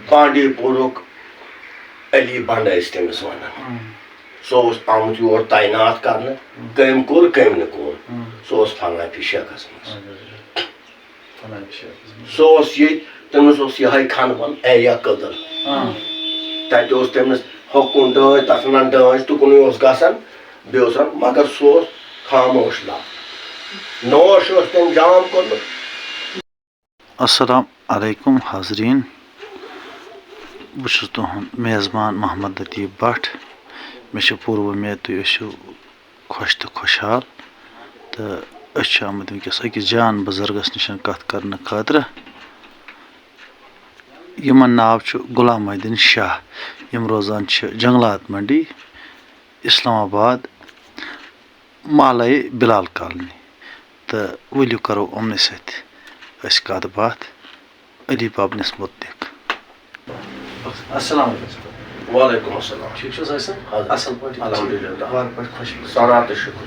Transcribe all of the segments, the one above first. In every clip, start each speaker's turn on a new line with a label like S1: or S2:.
S1: بانڈی پورُک علی بنٛڈ ٲسۍ تٔمِس وَنان سُہ اوس آمُت یور تعینات کرنہٕ کٔمۍ کوٚر کٔمۍ نہٕ کوٚر سُہ اوس فلٲنۍ شیخَس منٛز سُہ اوس ییٚتہِ تٔمِس اوس یِہوٚے کھنہٕ ایریا کٔدٕل تَتہِ اوس تٔمِس ہوکُن ڈٲنۍ تَتھ وَنان ڈٲنۍ تُکنُے اوس گژھان بیٚیہِ اوس وَنان مگر سُہ اوس خاموش لب نوش اوس تٔمۍ جام کوٚرمُت.
S2: السلام علیکم حاضریٖن بہٕ چھُس تُہُنٛد میزبان محمد لطیف بٹ مےٚ چھِ پوٗرٕ وۄمید تُہۍ ٲسِو خۄش تہٕ خۄشحال تہٕ أسۍ چھِ آمٕتۍ وٕنکٮ۪س أکِس جان بُزرگَس نِش کَتھ کَرنہٕ خٲطرٕ یِمَن ناو چھُ غلام محدیٖن شاہ یِم روزان چھِ جنٛگلات منڈی اسلام آباد محلے بِلال کالنی تہٕ ؤلِو کَرو یِمنٕے سۭتۍ أسۍ کَتھ باتھ علی بابنِس مُتعلق. السلام علیکم.
S1: وعلیکُم السلام.
S2: ٹھیٖک چھُ حظ صٲب اَصٕل پٲٹھۍ
S1: الحمدُاللہ
S2: وارٕ پٲٹھۍ خۄش
S1: سارا تہٕ شُکُر.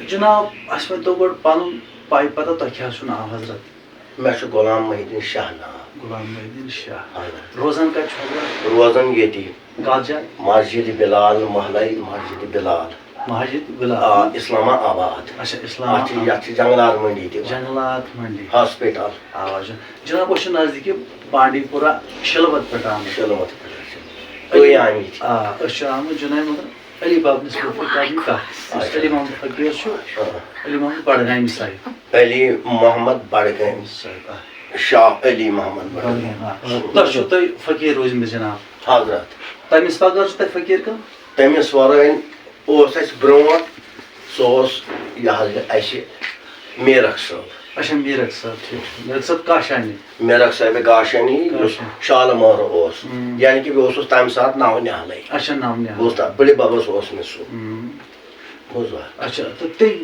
S2: جِناب اَسہِ ؤنۍتو گۄڈٕ پَنُن پَے پَتہ تۄہہِ کیٛاہ چھُ ناو حضرت؟
S1: مےٚ چھُ غلام محدیٖن شاہ ناو.
S2: غلام محدیٖن شاہ. روزان کَتہِ چھُ حضرت؟
S1: روزان ییٚتی
S2: کَتھ جایہِ؟
S1: مسجد بِلال محلے مسجد بِلال.
S2: مسجد بِلال.
S1: اسلام آباد.
S2: اچھا اسلام آباد.
S1: یَتھ چھِ جنٛگلات منڈی تہِ
S2: جنٛگلات منڈی.
S1: ہاسپِٹل.
S2: آ جِناب أسۍ چھِ نزدیٖکی بانڈی پورہ شِلوت پٮ۪ٹھ آمٕتۍ.
S1: شِلوت پٮ۪ٹھ تُہۍ آمٕتۍ.
S2: آ أسۍ چھِ آمٕتۍ جِناب مطلب علی بابنِس مُتعلِق کَرنہِ کَتھ. علی محمد فقیٖر چھُ علی محمد بڈگامہِ صاحب.
S1: علی محمد بڈگامہِ
S2: صاحب.
S1: شاہ علی محمد بڈگامہِ.
S2: تۄہہِ چھُو تُہۍ فقیٖر روٗزمٕتۍ جِناب.
S1: حضرت.
S2: تٔمِس بغٲر چھُو تۄہہِ فقیٖر کانٛہہ؟
S1: تٔمِس وَرٲے اوس اَسہِ برٛونٛٹھ سُہ اوس یہِ حظ یہِ اَسہِ میرخ صٲب.
S2: اچھا میرخ صٲب ٹھیٖک چھُ. میرخ صٲب کاشانی.
S1: میرخ صٲبِ گاشانی یُس شالمور اوس یعنی کہِ بہٕ اوسُس تَمہِ ساتہٕ نَو نِہالٕے.
S2: اچھا نَو نِہال.
S1: بہٕ اوسُس تَتھ بٔڈِ بَبَس اوس مےٚ سُہ. بوٗزوا.
S2: اچھا تہٕ تُہۍ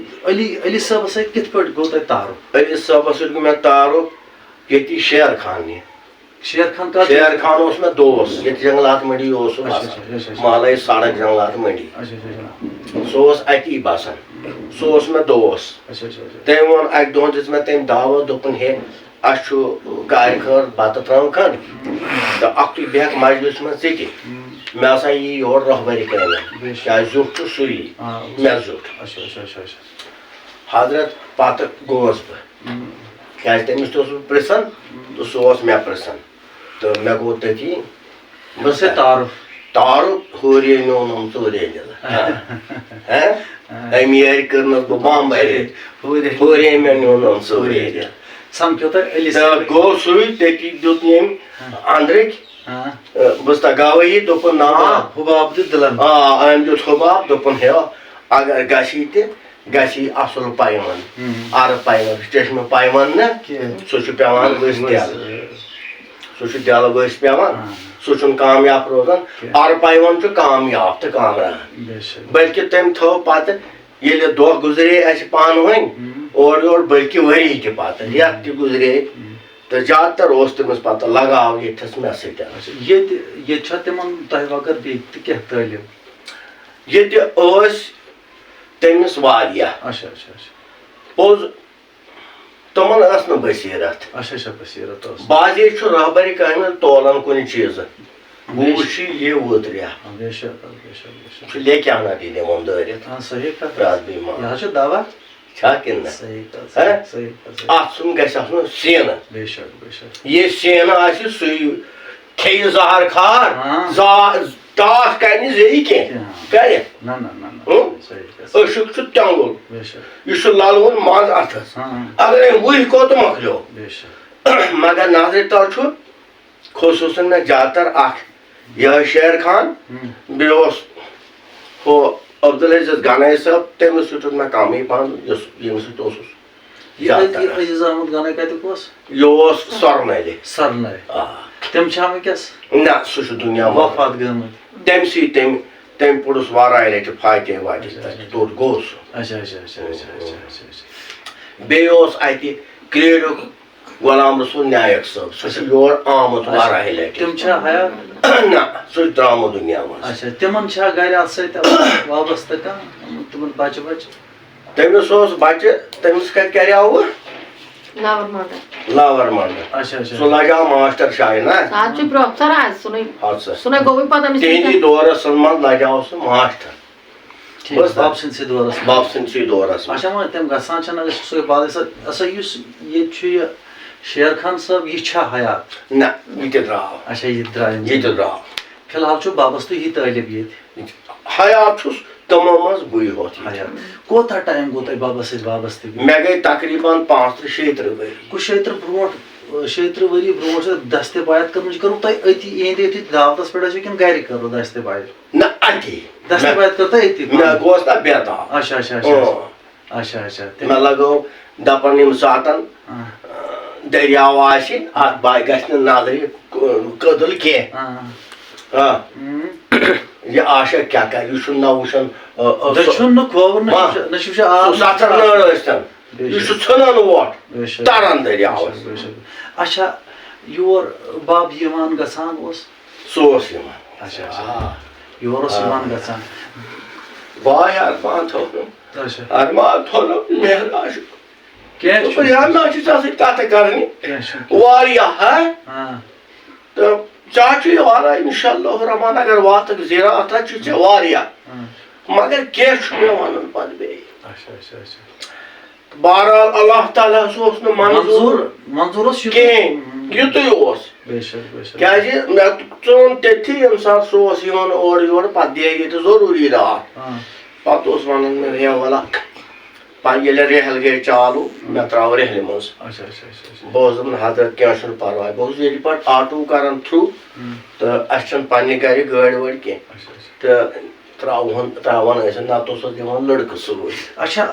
S2: علی صٲبَس سۭتۍ کِتھ پٲٹھۍ گوٚو تۄہہِ تعارُف؟
S1: علی صٲبَس سۭتۍ گوٚو مےٚ تعارُف ییٚتی شیر خانہِ.
S2: شیر خان کَتھ؟
S1: شیر خان اوس مےٚ دوس ییٚتہِ جنٛگلات منڈی اوس سُہ بَسان محلے سڑک جنٛگلات منڈی. سُہ اوس اَتی بَسان سُہ اوس مےٚ دوس. تٔمۍ ووٚن اَکہِ دۄہ دِژ مےٚ تٔمۍ دعوت دوٚپُن ہے اَسہِ چھُ گاڑِ خٲر بَتہٕ ترٛٲم کھنٛڈ تہٕ اَکھتُے بیٚہکھ مجلِسس منٛز ژٕ تہِ مےٚ ہسا یی یورٕ رۄہبٔری کَرنہِ کیٛازِ زیُٹھ چھُ سُے مےٚ زیُٹھ. حضرت پَتہٕ گوس بہٕ کیٛازِ تٔمِس تہِ اوسُس بہٕ پرٛژھان تہٕ سُہ اوس مےٚ پرٛژھان تہٕ مےٚ گوٚو تٔتی تعارُف ہُرے میونُم ژوٗرے دِلہٕ اَمہِ یارِ کٔرنَس بہٕ بمبَرے ہُرے مےٚ نیونُم ژوٗرے دِلہٕ.
S2: سَمکھیو تۄہہِ علی
S1: تہٕ گوٚو سُے تٔتی دیُت ییٚمۍ أنٛدرٕکۍ بہٕ گوٲیی دوٚپُن نہ
S2: حُباب دیُت دِلن.
S1: أمۍ دیُت حُباب دوٚپُن ہے اگر گژھی تہِ گژھی اَصٕل پایوَن اَرٕ پایوَن چشمہٕ پایوَن نہٕ سُہ چھُ پٮ۪وان ؤسۍ دٮ۪لہٕ سُہ چھُ دٮ۪لہٕ ؤسۍ پٮ۪وان سُہ چھُنہٕ کامیاب روزان اَرٕ پایوَن چھُ کامیاب تہٕ کامران بٔلکہِ تٔمۍ تھٲو پَتہٕ ییٚلہِ دۄہ گُزرے اَسہِ پانہٕ ؤنۍ اورٕ یورٕ بٔلکہِ ؤری تہِ پَتہٕ رٮ۪تھ تہِ گُزرے تہٕ زیادٕ تر اوس تٔمِس پَتہٕ لگاو ییٚتھس مےٚ سۭتۍ.
S2: ییٚتہِ چھا تِمن تۄہہِ بغٲر بیٚیہِ تہِ کیٚنٛہہ تعلیٖم؟
S1: ییٚتہِ ٲسۍ تٔمِس واریاہ پوٚز تِمن ٲس نہٕ بصیٖرت. بعضے چھُ رہبری کامہِ تولان کُنہِ چیٖزٕ بہٕ وٕچھِ یہِ وُتریا چھُ لیکھانا تہِ دِوان دٲرِتھ پرٛٮ۪تھ بیٚیہِ دوا چھا کِنہٕ نہ اَتھ سُنٛد گژھِ آسُن سیٖنہٕ یہِ سیٖنہٕ آسہِ سُے کھیٚیہِ زہر کھار ٹاس کرِ نہٕ زیٚیہِ کینٛہہ کرِ أشُک چھُ تٮ۪نٛگُل یہِ چھُ للوُن منٛز اَتھس اگر أمۍ وُہہِ کوٚت مۄکلیو مگر نظرِ تل چھُ خصوٗصن مےٚ زیادٕ تر اکھ یِہوٚے شیر خان بیٚیہِ اوس ہُہ عبدالعزیز گنایی صٲب تٔمِس سۭتۍ اوس مےٚ کمٕے پہن ییٚمِس سۭتۍ اوسُس
S2: عزیز احمد گنایی کتیُک اوس؟
S1: یہِ اوس سۄرنَلہِ.
S2: تِم چھا وٕنکیٚس؟
S1: نہ سُہ چھُ دُنیا
S2: وفات گٔمٕتۍ.
S1: تٔمۍ سٕے تٔمۍ پوٚرُس واریاہ لٹہِ فاتے واتے تتہِ توٚت گوٚو سُہ. بیٚیہِ اوس اَتہِ کرٛیڈُک غلام رسول نایک صٲب سُہ چھُ یور آمُت واریاہ لٹہِ.
S2: تِم چھا حیات؟
S1: نہ سُہ چھُ درٛامُت دُنیا منٛز.
S2: تِمن چھا گرِ اَتھ سۭتۍ وابستہٕ کانٛہہ تِمن بچہٕ وچہٕ؟
S1: تٔمِس اوس بچہٕ تٔمِس کتہِ کریاوٕ
S3: لاور مانڈا
S1: لاور مانڈا
S2: اچھا اچھا
S1: سو لگا ماسٹر شاہ نا
S3: ساتھ چھ پروفیسر آز سنے
S1: ہاں سر
S3: سنے گوئی پتہ مس
S1: تہندی دورس من لگاو سہ ماسٹر
S2: ٹھیک باب سٕنٛدسٕے دورس منٛز
S1: باب سٕنٛدسٕے دورس
S2: اچھا وۄنۍ تِم گژھان چھِنہٕ أسۍ سُے بات ہسا یُس ییٚتہِ چھُ یہِ شیر خان صٲب یہِ چھا حیات
S1: نہ یہ تہ درٛاو
S2: اچھا یہِ درٛاے
S1: یہ تہ درٛاو
S2: فی الحال چھُ بابس تُہۍ یہِ طٲلب ییٚتہِ
S1: حیات چھُس تمو منٛز بٕے ہوت
S2: حیات کوتاہ ٹایم گوٚو تۄہہِ بابس سۭتۍ وابستہٕ
S1: مےٚ گٔے تقریٖباً 35-36 ؤری
S2: کُس 36 برونٛٹھ 36 ؤری برونٛٹھ چھِ دستہِ پایت کٔرمٕژ کٔرٕو تۄہہِ أتی یِہِنٛدِ أتھی دعوتس پٮ۪ٹھ ٲسِو کِنہٕ گرِ کٔرٕو دستہِ پایت
S1: نہ اتی
S2: دستہِ پایت کٔر تۄہہِ أتی
S1: مےٚ گوس نہ بیتاب
S2: اچھا اچھا اچھا اچھا اچھا
S1: مےٚ لگٲو دپان ییٚمہِ ساتن دٔریاو آسہِ اتھ باے گژھِ نہٕ نظرِ کٔدٕل کینٛہہ یہِ آشا کیٛاہ کرِ یہِ چھُنہٕ نہ وٕچھان
S2: دٔچھُن نہٕ کھووُر نہ چھُ آب
S1: سَتھر نٲر ٲسۍتن یہِ چھُ ژھٕنان ووٹ تران دٔریاوس
S2: اچھا یور بب یِوان گژھان اوس
S1: سُہ اوس یِوان
S2: اچھا اچھا یور اوس یِوان گژھان
S1: باے ارمان تھوٚونم
S2: اچھا
S1: ارمان تھوٚونم مہراج
S2: کینٛہہ
S1: دوٚپُن یارٕ مےٚ چھُ ژےٚ سۭتۍ کتھٕ کرنہِ
S2: چھُنہٕ
S1: واریاہ ہا
S2: ہاں
S1: تہٕ ژےٚ چھُے وارٕے اِنشاء اللہ رحمان اگر واتکھ زِیارت چھُ ژےٚ واریاہ مگر کینٛہہ چھُ مےٚ وَنُن پتہٕ بیٚیہِ
S2: اچھا اچھا اچھا
S1: بہرحال اللہ تعالیٰ ہس اوس نہٕ منظوٗر
S2: منظوٗر اوس
S1: کِہیٖنۍ یُتُے اوس
S2: بے شک بے شک
S1: کیٛازِ مےٚ ژوٚن تٔتھی ییٚمہِ ساتہٕ سُہ اوس یِوان اورٕ یورٕ پتہٕ دِہے ییٚتہِ ضروٗری راتھ پتہٕ اوس ونان مےٚ ہے وَلہ پتہٕ ییٚلہِ ریہل گٔے چالوٗ مےٚ ترٛاو ریہلہِ منٛز
S2: اچھا اچھا اچھا
S1: بہٕ اوسُس دپان حضرت کینٛہہ چھُنہٕ پرواے بہٕ اوسُس ییٚتہِ پٮ۪ٹھ آٹوٗ کران تھرٛوٗ تہٕ اَسہِ چھنہٕ پننہِ گرِ گٲڑۍ وٲڑۍ کینٛہہ تہٕ ترٛاوان ٲسۍ نتہٕ اوس دِوان لڑکہٕ سۭتۍ
S2: اچھا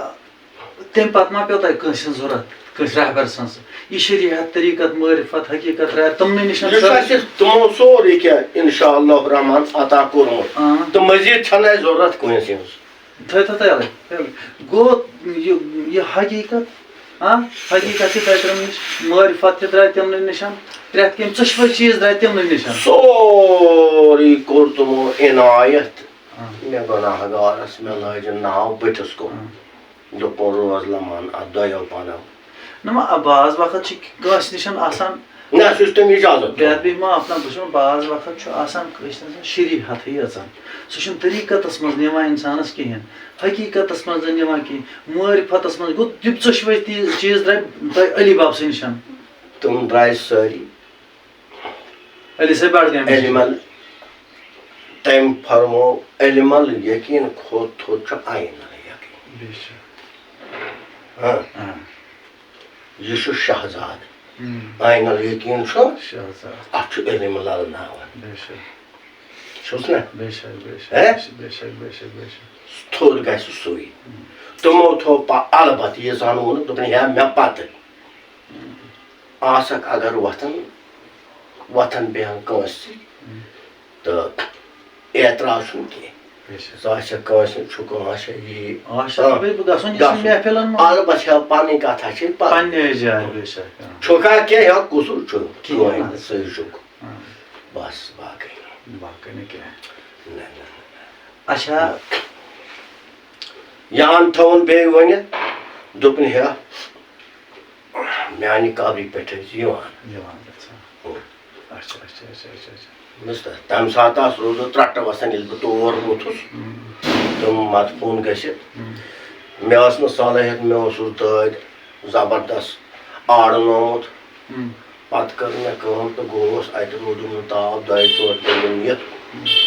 S2: تمہِ پتہٕ ما پیوٚو تۄہہِ کٲنٛسہِ ہٕنٛز ضروٗرت کٲنٛسہِ رہبر سٕنٛز یہِ شریعت طریٖقت معرفت حقیٖقت رایت تِمنٕے نِش
S1: یہِ چھُ اَسہِ تِمو سورُے کینٛہہ اِنشاء اللہ رحمان عطا کوٚرمُت تہٕ مٔزیٖد چھنہٕ اَسہِ ضروٗرت کٲنٛسہِ ہٕنٛز
S2: تھٲیتو تُہۍ یَلے گوٚو یہِ حقیٖقت حقیٖقت تہِ درٛاے تِمن نِش معرفت تہِ درٛاے تِمنٕے نِش پرٛٮ۪تھ کینٛہہ ژۄشوَے چیٖز درٛاے تِمنٕے نِش
S1: سورُے کوٚر تِمو عنایت مےٚ گۄناہ گارس مےٚ لٲجِن ناو بٔتھِس کُن دوٚپُن روز لمان اتھ دۄیو پنو
S2: نہ بعض وقت چھِ کٲنٛسہِ نِش آسان
S1: نہ سُہ چھُ تٔمۍ اِجازت
S2: بیٚیہِ بیٚیہِ معاف نہ بہٕ چھُس بعض وقت چھُ آسان کٲنٛسہِ نِش شریعتھٕے اژان سُہ چھُنہٕ طریٖقتس منٛز نِوان انسانس کِہینۍ حقیٖقتس منٛز نہٕ نِوان کِہینۍ معرفتس منٛز گوٚو تِم ژۄشوَے چیٖز درٛاے تۄہہِ علی باب سٕے نِش
S1: تِم درٛاے سٲری
S2: علی صٲب بڈگامہِ
S1: علم تٔمۍ فرمو علم یقیٖن کھوٚت تھوٚد چھُ عین یقیٖن یہِ چھُ شہزاد عین یقیٖن چھُ اتھ چھُ علم للناوان چھُس نا تھوٚد گژھِ سُے تِمو تھوٚو البتہٕ یہِ زانوُنکھ دوٚپُن ہے مےٚ پتہٕ آسکھ اگر وۄتھن بیٚہن کٲنٛسہِ تہٕ اعتراض چھُنہٕ کینٛہہ سُہ آسہِ کٲنٛسہِ چھُکھ آسہِ یی البتہٕ چھےٚ پنٕنۍ کتھا چھے چھُکھا کینٛہہ یا قصوٗر چھُ صحیح چھُکھ بس باقٕے نہ
S2: اچھا
S1: یہان تھوٚوُن بیٚیہِ ؤنِتھ دوٚپُن ہے میانہِ قبرِ پٮ۪ٹھ ٲسۍ یِوان تمہِ ساتہٕ آسہٕ روٗدٕ ترٛٹہٕ وسان ییٚلہِ بہٕ تور ووٚتھُس تِم مدفوٗن گٔژھِتھ مےٚ ٲس نہٕ صلٲحیت مےٚ اوسُس دٲدۍ زبردست آڑنومُت پتہٕ کٔر مےٚ کٲم تہٕ گوٚوُس اتہِ روٗدُم نہٕ تاپھ 2-4 دۄہ یِتھ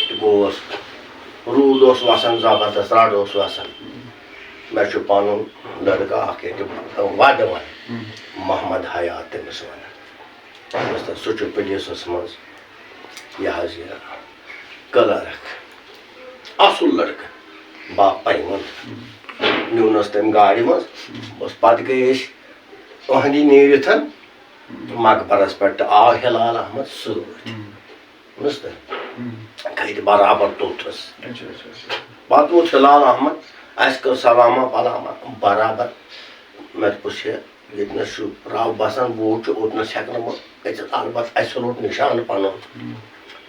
S1: تہٕ گوٚوُس روٗد اوس وسان زبردست رڑ اوس وسان مےٚ چھُ پنُن لڑکہٕ اکھ ییٚتہِ وَدٕوَن محمد حیات تٔمِس ونان سُہ چھُ پُلیٖسس منٛز یہِ حظ یہِ کلرک اصل لڑکہٕ باپے منٛز نیوٗنس تٔمۍ گاڑِ منٛز بس پتہٕ گٔے أسۍ أہنٛدی نیٖرِتھ مقبرس پٮ۪ٹھ تہٕ آو ہلال احمد سۭتۍ بوٗزتھٕ کھٔتۍ برابر توٚتھس پتہٕ ووت ہلال احمد اَسہِ کٔر سلاما ولاما برابر مےٚ دوٚپُس ہے ییٚتنس چھُ رب بسان بوٗٹ چھُ اوٚتنس ہٮ۪کہٕ نہٕ بہٕ أژِتھ البتہٕ اَسہِ روٚٹ نِشانہٕ پنُن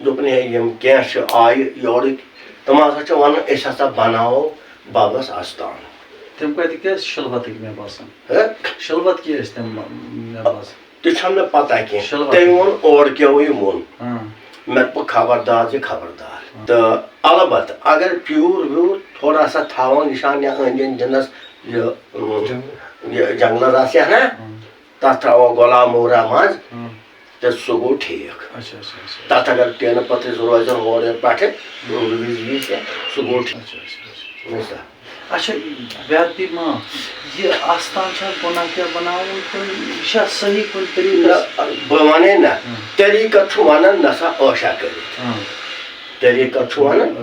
S1: دوٚپُن ہے یِم کینٛہہ چھِ آیہِ یورٕکۍ تِم ہسا چھِ ونان أسۍ ہسا بناوو ببس استان
S2: تم کتہِ کیٛاہ شلوتٕکۍ مےٚ باسان
S1: ہاں
S2: شلوت کیٛاہ ٲسۍ تِم مےٚ باسان
S1: تہِ چھَم نہٕ پتہ کینٛہہ
S2: شلوت.
S1: تٔمۍ ووٚن اورٕ کیٛاہ یہِ ووٚن
S2: ہاں
S1: مےٚ دوٚپ خبردار زِ خبردار تہٕ البتہ اگر پیوٗر ویوٗر تھوڑا سا تھاوان نِشان یا أنٛدۍ أنٛدۍ دِنَس یہِ جنگلس آسہِ ہا نا تتھ تراوو غلام مورا منٛز تہٕ سُہ گوٚو ٹھیٖک
S2: اچھا اچھا اچھا
S1: تتھ اگر ٹینہٕ پتہٕ أسۍ روزان ہورٕ یورٕ پٮ۪ٹھٕ وِزِ سُہ گوٚو ٹھیٖک
S2: اچھا اچھا
S1: بوٗزتھا
S2: اچھا بیٛاکھ ما یہِ آستان چھا گۄناہ کیٛاہ بناوُن کُنہِ یہِ چھا صحیح کُنہِ طریٖقس
S1: بہٕ ونے نہ طریٖقت چھُ ونان نہ سا ٲشا کٔرِتھ طریٖقت چھُ ونان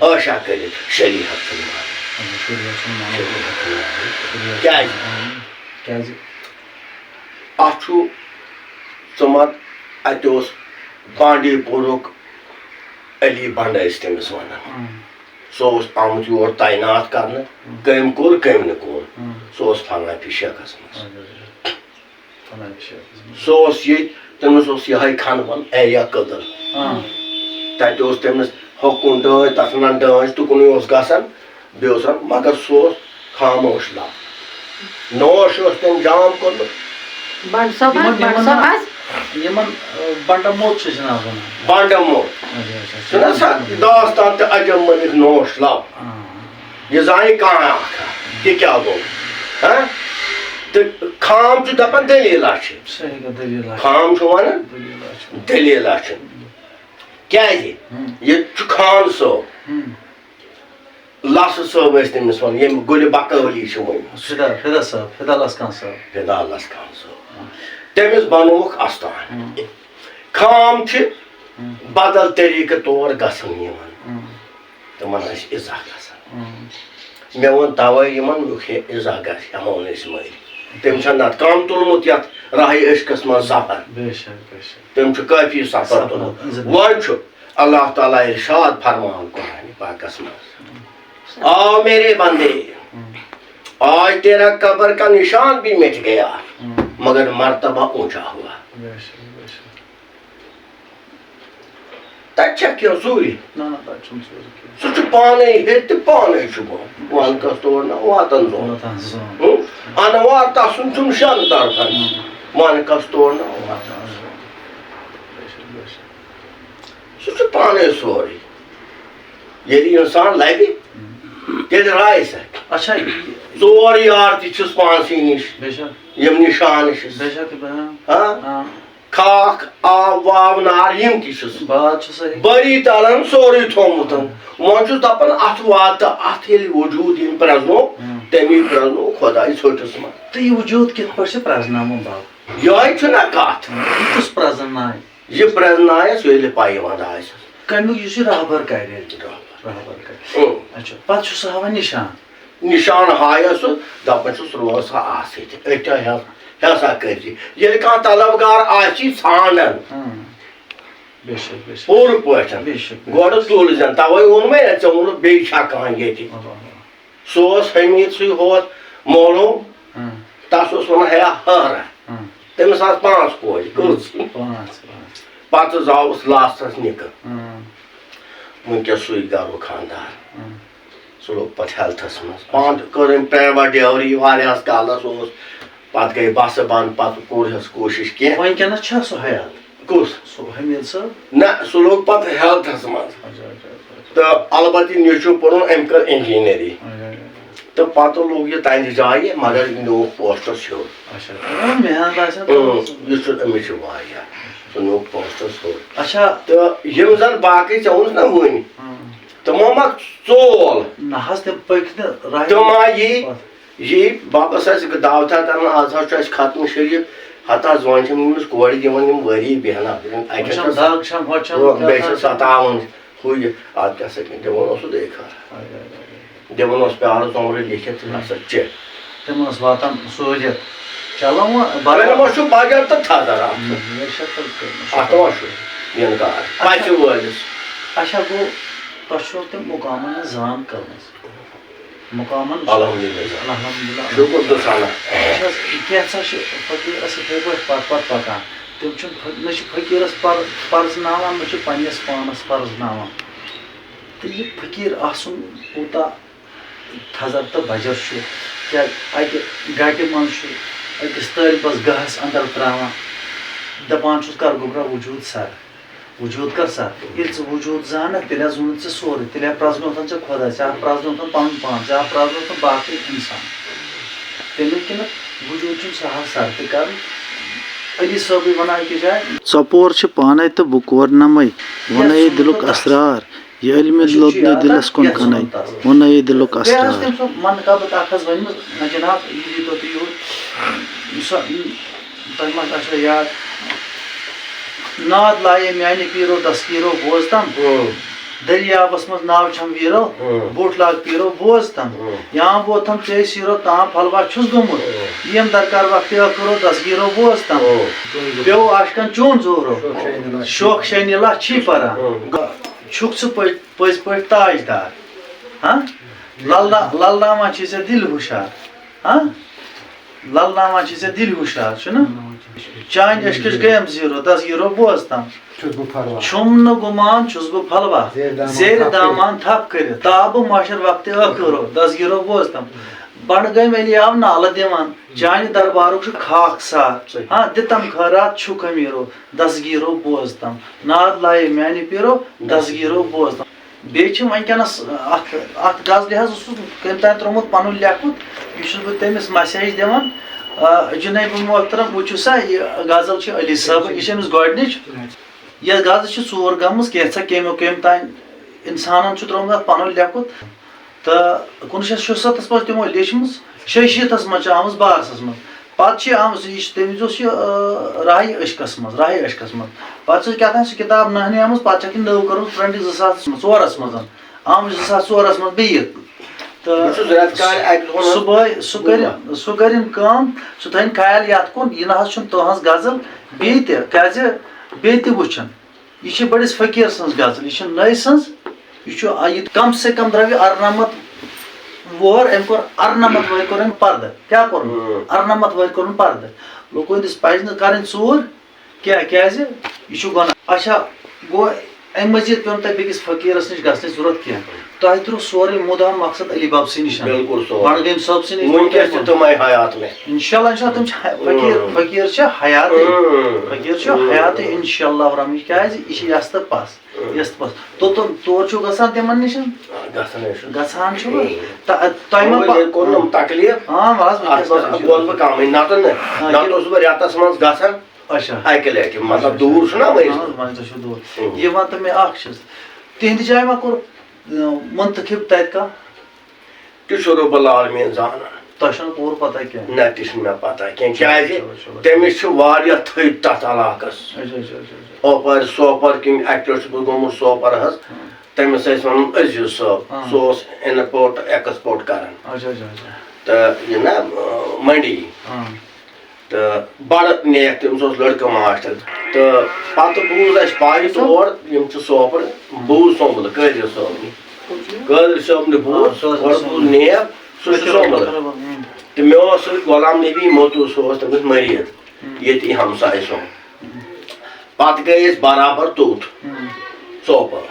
S1: ٲشا کٔرِتھ شریعت چھُنہٕ ونان کیٛازِ
S2: کیٛازِ
S1: اتھ چھُ ژٕ مان اتہِ اوس بانڈی پورُک علی بنڈ ٲسۍ تٔمِس ونان سُہ اوس آمُت یور تعینات کرنہٕ کٔمۍ کوٚر کٔمۍ نہٕ کوٚر سُہ اوس فلاں فِشیکس منٛز سُہ اوس ییٚتہِ تٔمِس اوس یِہے کھنہٕ ایریا کٔدٕل تتہِ اوس تٔمِس ہوکُن ڈٲنۍ تتھ ونان ڈٲنۍ تُکنُے اوس گژھان بیٚیہِ اوس مگر سُہ اوس خاموش لب نوش اوس تٔمۍ جام کوٚرمُت
S3: بنڈ صٲب آسہِ
S2: یِمن بنڈٕ موت چھِ جناب ونان
S1: بانڈٕ مول چھُنہ سا داستان تہِ عجب مٔلِک نوش لب یہِ زانہِ کانٛہہ اکھ تہِ کیٛاہ گوٚو ہاں تہٕ خام چھُ دپان دٔلیٖلا چھِ
S2: صحیح دٔلیٖل
S1: خام چھُ ونان دٔلیٖلا چھِ کیٛازِ ییٚتہِ چھُ خان صٲب لسہٕ صٲب ٲسۍ تٔمِس ونان ییٚمۍ گُلہِ بقٲولی چھِ ؤنۍ
S2: فِدا صٲب فِدا لسکان صٲب
S1: فِدا لسکان صٲب تٔمِس بنووُکھ استان خام چھِ بدل طریٖقہٕ طور گژھان یِوان تِمن ٲسۍ عزا گژھان مےٚ ووٚن توے یِمن میُک ہے عزا گژھِ ہٮ۪مون أسۍ مٔرۍ تٔمۍ چھا نتہٕ کم تُلمُت یتھ راہہِ عشقس منٛز سفر تٔمۍ چھُ کٲفی سفر تُلمُت وۄنۍ چھُ اللہ تعالیٰ ارشاد فرمان قرآنِ پاکس منٛز آو میرے بندے آج تیرا قبر کا نشان بھی مٹ گیا مگر مرتبہ اونچا ہوا تتہِ چھا کینٛہہ ژوٗرِ سُہ چھُ پانے ہیٚتہِ تہٕ پانے چھُ وَن کس تور نہ واتن زون انوار تسُنٛد چھُنہٕ شٮ۪ن طرفن وَن کس تور نہ واتن سُہ چھُ پانے سورُے ییٚلہِ اِنسان لبہِ تیٚلہِ رایہِ سا
S2: اچھا
S1: ژور یار تہِ چھِس پانسٕے نِش یِم نِشانہٕ چھِس کھاکھ آب واب نار یِم تہِ چھِس بٔری تلن سورُے تھوٚمُت وۄنۍ چھُس دپان اتھ واتہٕ اتھ ییٚلہِ وجوٗد یِم پرٛزنو تٔمی پرٛزنو خۄداے ژھوٚٹِس منٛز
S2: تہٕ یہِ وجوٗد کِتھ پٲٹھۍ چھِ پرٛزناوُن باب
S1: یِہوے چھُنہ کتھ
S2: یہِ کُس پرٛزنایہِ
S1: یہِ پرٛزنایس ییٚلہِ پیوند آسٮ۪س
S2: کمیُک یُس یہِ رہبر کرِ اچھا پتہٕ چھُ سُہ ہاوان نِشان
S1: نِشان ہایس سُہ دپان چھُس روز سا آسٕتۍ أتۍ ہسا کٔرزِ ییٚلہِ کانٛہہ طلبگار آسی ژھانڈان پوٗرٕ پٲٹھۍ گۄڈٕ تُل زن توے ووٚنمے نہ ژےٚ ووٚنُتھ بیٚیہِ چھا کانٛہہ ییٚتہِ سُہ اوس حمیٖدسٕے ہوت معلوٗم تس اوس ونان ہے ہٲرا تٔمِس آسہٕ 5 کورِ کٔژ پتہٕ زاوُس لاسٹس نِکہٕ وٕنکیٚس سُے گرُک خانٛدار سُہ لوٚگ پتہٕ ہیلتھس منٛز پانہٕ کٔر أمۍ پرٛیویٹ ڈیوری واریاہس کالس اوس پتہٕ گٔے بسہٕ بنٛد پتہٕ کوٚرہس کوٗشش کینٛہہ
S2: وٕنکیٚنس چھا سُہ حیات
S1: کُس
S2: سُہ حمیٖد صٲب
S1: نہ سُہ لوٚگ پتہٕ ہیلتھس منٛز تہٕ البتہ نیٚچوٗ پوٚرُن أمۍ کٔر انجیٖنری تہٕ پتہٕ لوٚگ یہِ تَتہِ جایہِ مگر نیوٗکھ پوسٹس ہیوٚر یہِ چھُ أمِس چھُ واریاہ سُہ نیوٗکھ پوسٹس ہیوٚر تہٕ یِم زن باقٕے ژےٚ ووٚنُتھ نہ وٕنۍ تِمو ما ژول تِم ما یی بابس آسہِ دعوتھا کران آز حظ چھُ اَسہِ ختمہٕ شریٖف ہتہٕ حظ وۄنۍ چھِم أمِس کورِ دِوان یِم ؤری بیٚہنا بیٚیہِ چھِ ستاوان ہُہ یہِ اتھ کیٛاہ سا دِوان اوس سُہ خٲر دِوان اوس پیالہٕ ژوٚمرٕ لیکھِتھ ہسا چہِ
S2: تِم ٲس واتان سوٗزِتھ چلو
S1: ما چھُ بغیر تہٕ تھزر اتھ ما چھُ اِنکار پچہِ وٲلِس
S2: اچھا گوٚو تۄہہِ چھو تِم مُقامن ہٕنٛز زان کٔرمٕژ مُقامن
S1: الحمدُاللہ شُکُر سانا
S2: کینٛژھا چھِ فقیٖرس یِتھٕے پٲٹھۍ پتہٕ پکان تِم چھِنہٕ نہ چھِ فقیٖرس پرزناوان نہ چھِ پننِس پانس پرزناوان تہٕ یہِ فقیٖر آسُن کوٗتاہ تھزر تہٕ بجر چھُ کیا اکہِ گٹہِ منٛز چھُ أکِس طٲلبَس گہَس اَندر ترٛاوان دَپان چھُس کر گوٚبرا وجوٗد سر وجوٗد کر سر ییٚلہِ ژٕ وجوٗد زانکھ تیٚلہِ حظ ووٚنُتھ ژےٚ سورُے تیٚلہِ ہا پرٛزنوتھن ژےٚ خۄدا ژےٚ ہا پرٛزنوتھن پَنُن پان ژےٚ ہا پرٛزنوتھن باقٕے اِنسان تَمے کِنٮ۪تھ وجوٗد چھُنہٕ سہل سر تہِ کَرُن علی صٲبٕے وَنان أکِس جایہِ ژۄپور چھِ پانے تہٕ بہٕ کورنمے وَنَے دِلُک اسرار یہِ علمہِ لوٚد نہٕ دِلس کُن کَنَے وَنَے دِلُک اسرار تٔمۍ سُنٛد منقبت اکھ حظ ؤنمٕژ جِناب یہِ دیٖتو تُہۍ یور تۄہہِ ما آسیو یاد ناد لایے میانہِ پیٖرو دستگیٖرو بوزتم دٔریاوس منٛز ناو چھم ویٖرو بوٚٹھ لاگ پیٖرو بوزتم یا ووتھم ژے سیٖرو تام پھلوا چھُس گوٚمُت یِم درکار وقتہِ ٲخٕرو دستگیٖرو بوزتم پیٚو عاشقن چون زورو شوق شٲنِلا چھی پران چھُکھ ژٕ پٔزۍ پٲٹھۍ تاج دار ہاں للناوان چھِ ژےٚ دِل ہُشار للناوان چھِ ژےٚ دِل ہُشار چھُنہ چانہِ عشقٕچ گٔیم زیٖرو دستگیٖرو بوزتم چھُم نہٕ گُمان چھُس بہٕ پھلوا زیرِ دامان تھپھ کٔرِتھ تابہٕ ماشر وقتہِ ٲخٕرو دستگیٖرو بوزتم بنڈگٲمۍ علی آو نالہٕ دِوان چانہِ دربارُک چھُ خاک سار ہاں دِتم خٲرات چھُکھ امیٖرو دستگیٖرو بوزتم ناد لایے میانہِ پیٖرو دستگیٖرو بوزتم بیٚیہِ چھِ وٕنکیٚنس اَتھ غزلہِ حظ اوسُس کٔمۍ تانۍ ترٛوومُت پَنُن لیکھُت یہِ چھُس بہٕ تٔمِس مسیج دِوان جُنیب محترم وٕچھِو سا یہِ غزل چھِ علی صٲبٕنۍ یہِ چھِ أمِس گۄڈنِچ یہِ غزل چھِ ژوٗر گٔمٕژ کینٛژھا کٔمۍ تانۍ اِنسانن چھُ ترٛوومُت اَتھ پَنُن لیکھُت تہٕ 1967 منٛز تِمو لیچھمٕژ 66 منٛز چھِ آمٕژ بارسَس منٛز پَتہٕ چھِ آمٕژ یہِ چھِ تٔمِس اوس یہِ راہہِ عشقَس منٛز پَتہٕ چھِ کیٛاہ تام سُہ کِتاب نٔہنیمٕژ پَتہٕ چھَکھ یہِ نٔو کٔرمٕژ پرنٹ 2004 منٛز آمٕژ 2004 منٛز بیٚیہِ تہٕ سُہ کٔرِنۍ کٲم سُہ تھٲیِن خیال یَتھ کُن یہِ نہ حظ چھُنہٕ تُہٕنٛز غزل بیٚیہِ تہِ کیٛازِ بیٚیہِ تہِ وٕچھُن یہِ چھِ بٔڑِس فقیٖر سٕنٛز غزل یہِ چھِ نٔے سٕنٛز یہِ چھُ یہِ کم سے کم درٛاو یہِ 98 وُہر أمۍ کوٚر 98 ؤرۍ کوٚر أمۍ پردٕ کیٛاہ کوٚرُن 98 ؤرۍ کوٚرُن پردٕ لُکوٗنِس پَزِ نہٕ کَرٕنۍ ژوٗر کینٛہہ کیٛازِ یہِ چھُ گۄناہ اچھا گوٚو اَمہِ مٔزیٖد پیوٚو نہٕ تۄہہِ بیٚکِس فقیٖرس نِش گژھنٕچ ضوٚرتھ کینٛہہ تۄہہِ ترٛوو سورُے مُدام مقصد علی باب سٕے نِش بڈگٲمۍ صٲب سٕے نِش انشاء اللہ تِم چھِ فقیٖر چھِ حیاتٕے انشاء اللہ رحمان کیٛازِ یہِ چھِ یَس تہٕ پَس تور چھُو گژھان تِمن نِش گژھان چھُو تۄہہِ ما اچھا یہِ وَن تہٕ مےٚ اکھ چیٖز تِہنٛدِ جایہِ ما کوٚر منتخب تَتہِ کانٛہہ
S1: تہِ چھُ رۄب العالمیٖن زانان
S2: تۄہہِ چھو نہٕ پوٗرٕ پتہ کینٛہہ
S1: نہ تہِ چھُنہٕ مےٚ پتہ کینٛہہ کیٛازِ تٔمِس چھِ واریاہ تھٔدۍ تتھ علاقس اوپر سوپر کِنۍ اکہِ لٹہِ چھُس بہٕ گوٚمُت سوپر حظ تٔمِس ٲسۍ وَنُن عزیٖز صٲب سُہ اوس اِمپورٹ ایٚکٕسپورٹ کران تہٕ یہِ نا منڈی تہٕ بڑٕ نیک تٔمِس اوس لڑکہٕ ماشٹر تہٕ پتہٕ بوٗز اَسہِ پاے تور یِم چھِ سوپر بوٗز سومبلہٕ قٲدر صٲبنہِ بوٗز گۄڈٕ بوٗز نیب سُہ چھُ سومبلہٕ تہٕ مےٚ اوس سۭتۍ غلام نبی موتوٗ سُہ اوس تٔمِس مٔریٖد ییٚتی ہمساے سُنٛد پتہٕ گٔے أسۍ برابر توٚت سوپور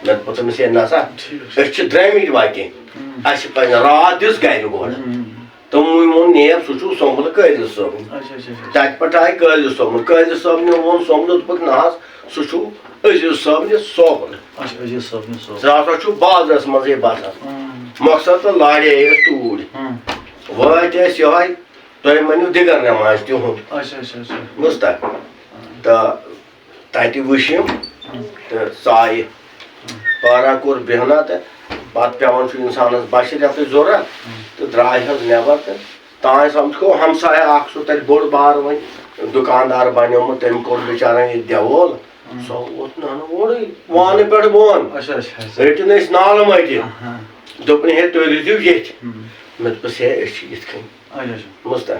S1: مےٚ دوٚپُس تٔمِس ہے نسا أسۍ چھِ درٛامٕتۍ وتہِ اَسہِ پزِ راتھ دِژ گرِ گۄڈٕ تِموٕے ووٚن نیب سُہ چھُ سومبلہٕ قٲدر صٲبُن تتہِ پٮ۪ٹھ آیہِ قٲدر صٲبنہِ ووٚن سومبلہٕ دوٚپُکھ نہ حظ سُہ چھُ عزیٖز صٲبنہِ سوپور سُہ ہسا چھُ بازرس منٛزٕے باسان مقصد تہٕ لاڑے أسۍ توٗرۍ وٲتۍ أسۍ یِہوے تُہۍ مٲنِو دِگر نٮ۪ماز تِہُنٛد بوٗزتھا تہٕ تتہِ وٕچھ یِم تہٕ ژایہِ پارا کوٚر بیٚہنا تہٕ پتہٕ پیٚوان چھُ اِنسانس بشہِ رٮ۪تٕچ ضوٚرتھ تہٕ درٛاے حظ نٮ۪بر تہٕ تانۍ سمکھیو ہمسایا اکھ سُہ تتہِ بوٚڑ بار وۄنۍ دُکاندار بنیومُت تٔمۍ کوٚر بِچارن ییٚتہِ دیوول سُہ ووت نانہٕ اورٕے وانہٕ پٮ۪ٹھ بۄن رٔٹِن أسۍ نالہٕ مٔٹہِ دوٚپُن ہے تُہۍ روٗزِو ییٚتھۍ مےٚ دوٚپُس ہے أسۍ چھِ یِتھ کٔنۍ بوٗزتھا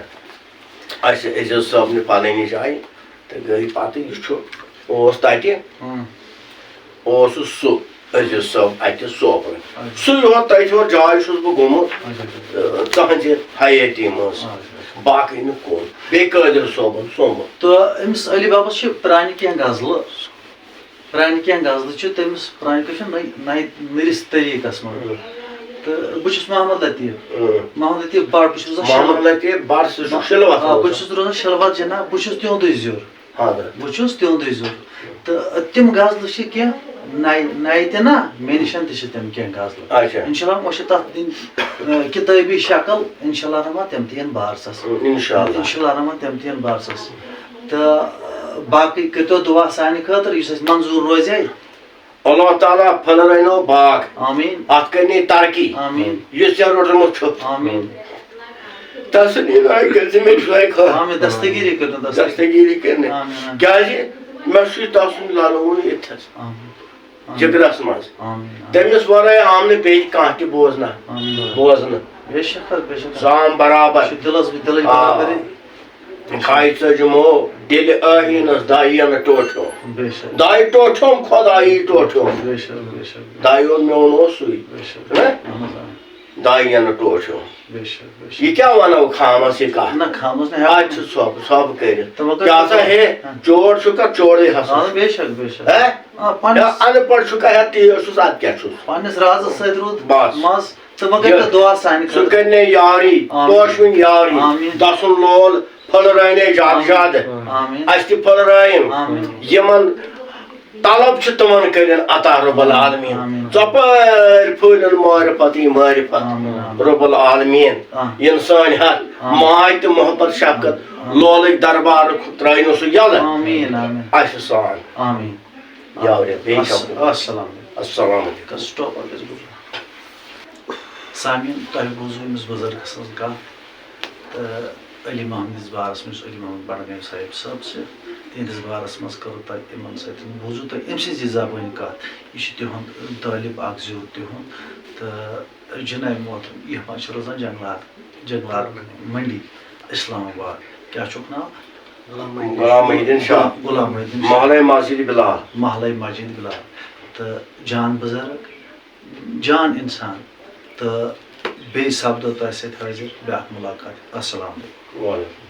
S1: اَسہِ عزیٖز صٲبنہِ پنٕنہِ جایہِ تہٕ گٔے پتہٕ یہِ چھُ اوس تتہِ اوسُس سُہ عزیٖز صٲب اَتہِ سوپور سُے یوت تتہِ یور جاے چھُس بہٕ گوٚمُت تہنٛزِ حیٲتی منٛز باقٕے نہٕ کُن بیٚیہِ قٲدر صٲبُن سومبُل
S2: تہٕ أمِس علی بابس چھِ پرانہِ کینٛہہ غزلہٕ چھِ تٔمِس پرانہِ چھِ نٔرِس طٔریٖقس منٛز تو بہت محمد لطیف بڑ
S1: محمد لطیف بڑ شلوت
S2: بہت روزان شلوت جناب بہت تہندے زیور بہت تہندے زیور تو تم غزل کی نئی تہ نا مے نشن تم کی غزل انشاء اللہ مجھے تک دن کتابی شکل انشاء اللہ رحمان تم تین بارسس انشاء اللہ رحمان تم تین بارسس تو باقی کرتو دعا سانہ خاطر اس منظور روزِ
S1: اللہ تعالیٰ پھلرنو باغ
S2: آمین
S1: ات کرنی ترقی
S2: آمین
S1: یہ ژے روٹمت
S2: آمین
S1: تسلی
S2: آمین دستگیری کرن
S1: دستگیری کرنے کیازِ مے چھ تسند لالون اتھس جگرس مز تمس ورٲے آم نہٕ بیٚیہِ کانٛہہ تہِ بوزنہٕ
S2: بے شک بے شک
S1: سام برابر
S2: دلس برابر
S1: کھاے ژجمو دِلہِ ٲہیٖنس دایہِ ٹوٹھیو
S2: بے شک
S1: دایہِ ٹوٹھیوم خۄدایی ٹوٹھیوم
S2: بے شک بے شک
S1: دایہِ میون اوس سُے
S2: بے شک
S1: دایہِ ٹوٹھیوم
S2: بے شک بے شک
S1: یہ کیا ونو خامس یہ کتھ
S2: نہ خامس نہ
S1: آج سب کرت کیا سا ہے چور چھکا چورے ہسا
S2: بے شک بے شک
S1: ان پڑھ چھکا ہے تی چھس ات کیا چھس
S2: پنس راز سۭتۍ روٗد
S1: بس
S2: مز تہٕ وۄنۍ کٔرِو دعا سانہِ
S1: سُہ کرنے یاری توشوٕنۍ یاری دسُن لول پھلرٲنے زیادٕ زیادٕ اَسہِ تہِ پھلرٲیِم یِمن طلب چھ تمن کرن عطا رب العالمین ژۄپٲرۍ پھٔہلن معرفتی معرفت رب العالمین انسان ہتھ ماے تہٕ محبت شفقت لولٕکۍ دربار ترٲیِنو سُہ یلہٕ اَسہِ سان
S2: آمین
S1: یاورے بیٚیہِ
S2: السلام
S1: السلام علیکم
S2: سٹاپ گژھِ گُزرُن سامعین تۄہہِ بوٗزوٕ أمِس بُزرگہٕ سٕنٛز کتھ علی محمدِس بارس منٛز علی محمد بڈگامہِ صاحب صٲب چھِ تہنٛدِس بارس منٛز کٔرٕو تۄہہِ یِمن سۭتۍ بوٗزوٕ تۄہہِ أمۍ سٕنٛزِ زبٲنۍ کتھ یہِ چھُ تِہُنٛد طٲلب اکھ زیُر تِہُنٛد تہٕ جناب محترم یہِ منٛز چھِ روزان جنگلات منڈی اسلام آباد کیٛاہ چھُکھ ناو
S1: غلام محدیٖن شاہ
S2: غلام محدیٖن
S1: محلے مسجد بلال
S2: محلے مسجد بلال تہٕ جان بُزرگ جان انسان تہٕ بیٚیہِ سپدو تۄہہِ سۭتۍ حٲضِر بیٛاکھ مُلاقات السلام علیکم
S1: وعلیکم